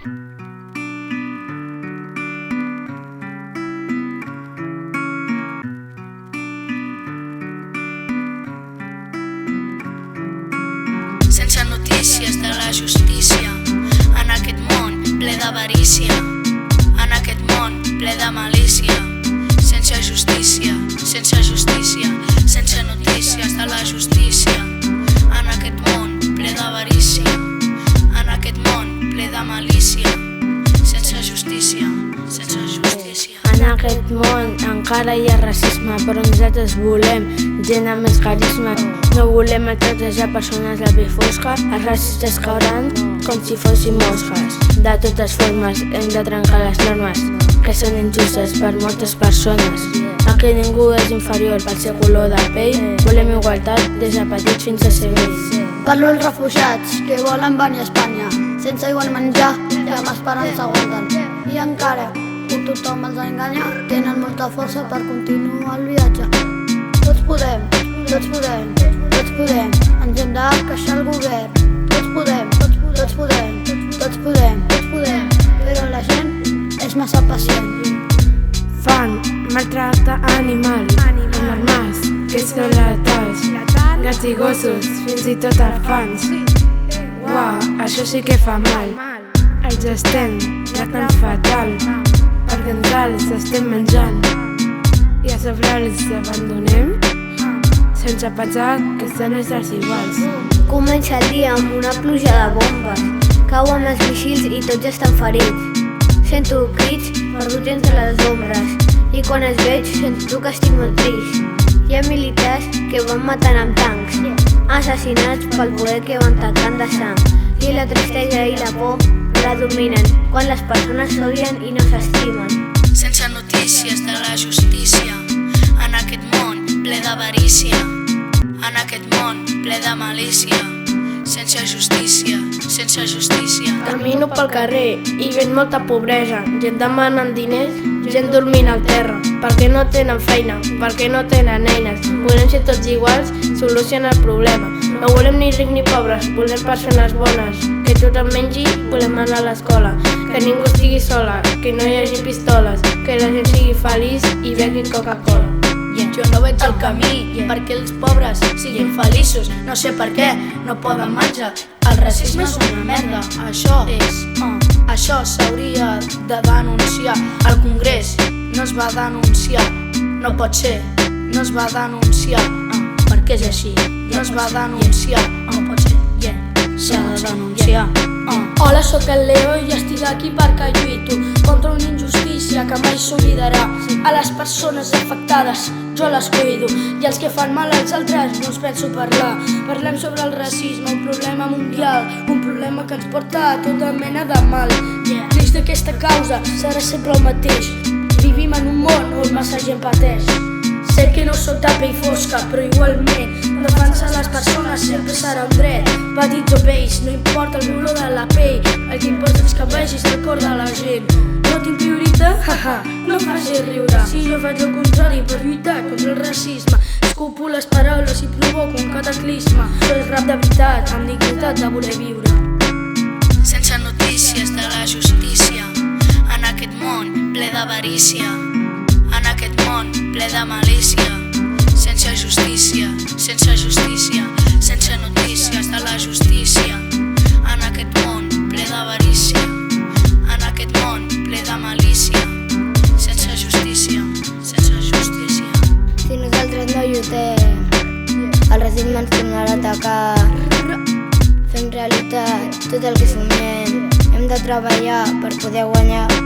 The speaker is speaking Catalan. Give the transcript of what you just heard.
Sense notícies de la justícia, en aquest món ple d'avarícia, en aquest món ple de malícia. Sense justícia, sense justícia, sense notícies de la justícia, en aquest món ple d'avarícia, en aquest món ple de malícia. Sense justícia, sense justícia. En aquest món encara hi ha racisme, però nosaltres volem gent amb més carisma. No volem maltratejar persones de pell fosca, els racistes cauran com si fossin mosques. De totes formes hem de trencar les normes que són injustes per moltes persones. Aquí ningú és inferior pel seu color de pell, volem igualtat des de petits fins a ser vells. Parlo als refugiats que volen venir a Espanya, sense aigua ni menjar i amb esperança aguanten. I encara que tothom els enganya, tenen molta força per continuar el viatge. Tots podem, tots podem, tots podem, ens hem de queixar al govern. Tots podem, tots podem, tots podem, tots podem, però la gent és massa pacient. Fan maltracte animal, amb armes que són letals, gats i gossos, fins i tot elefants. Uau, això sí que fa mal. Els estem tractant fatal, perquè ens els estem menjant i a sobre els abandonem sense pensar que són éssers iguals. Comença el dia amb una pluja de bombes, cauen els míssils i tots estan ferits. Sento crits perduts entre les ombres i quan els veig sento que estic molt trist. Hi ha militars que van matant amb tancs, assassinats pel poder que van tacant de sang, i la tristesa i la por predominen quan les persones s'odien i no s'estimen. Sense notícies de la justícia, en aquest món ple d'avarícia, en aquest món ple de malícia. Sense justícia, sense justícia. Camino pel carrer i veig molta pobresa, gent demanant diners, gent dormint al terra, perquè no tenen feina, perquè no tenen eines. Volem ser tots iguals, solucionar el problema. No volem ni rics ni pobres, volem persones bones, que tothom mengi, volem anar a l'escola, que ningú estigui sola, que no hi hagi pistoles, que la gent sigui feliç i begui Coca-Cola. Jo no veig el camí perquè els pobres siguin feliços, no sé per què no poden menjar. El racisme és una merda, això s'hauria de denunciar. Al Congrés no es va denunciar, no pot ser, no es va denunciar, perquè és així, no es va denunciar, no pot ser, s'ha de denunciar. Hola, sóc el Leo i estic aquí perquè lluito contra una injustícia que mai s'oblidarà. A les persones afectades jo les cuido i els que fan mal als altres no els penso parlar. Parlem sobre el racisme, un problema mundial, un problema que ens porta a tota mena de mal. L'eix d'aquesta causa serà sempre el mateix. Vivim en un món on massa gent pateix. Sé que no sóc de pell fosca, però igualment defensar les persones sempre serà un dret. Petits o vells, no importa el color de la pell, el que importa és que vegis el cor de la gent. No tinc prioritat? No em facis riure. Si jo faig el contrari per lluitar contra el racisme, escupo les paraules i provoco un cataclisme. Això és rap de veritat, amb dignitat de voler viure. Sense notícies de la justícia, en aquest món ple d'avarícia, en aquest món ple de malícia. Sense justícia, sense justícia, sense notícies de la justícia, en aquest món ple d'avarícia, en aquest món ple de malícia. Sense justícia, sense justícia. Si nosaltres no lluitem, el racisme ens tornarà a atacar. Fem realitat tot el que somiem, hem de treballar per poder guanyar.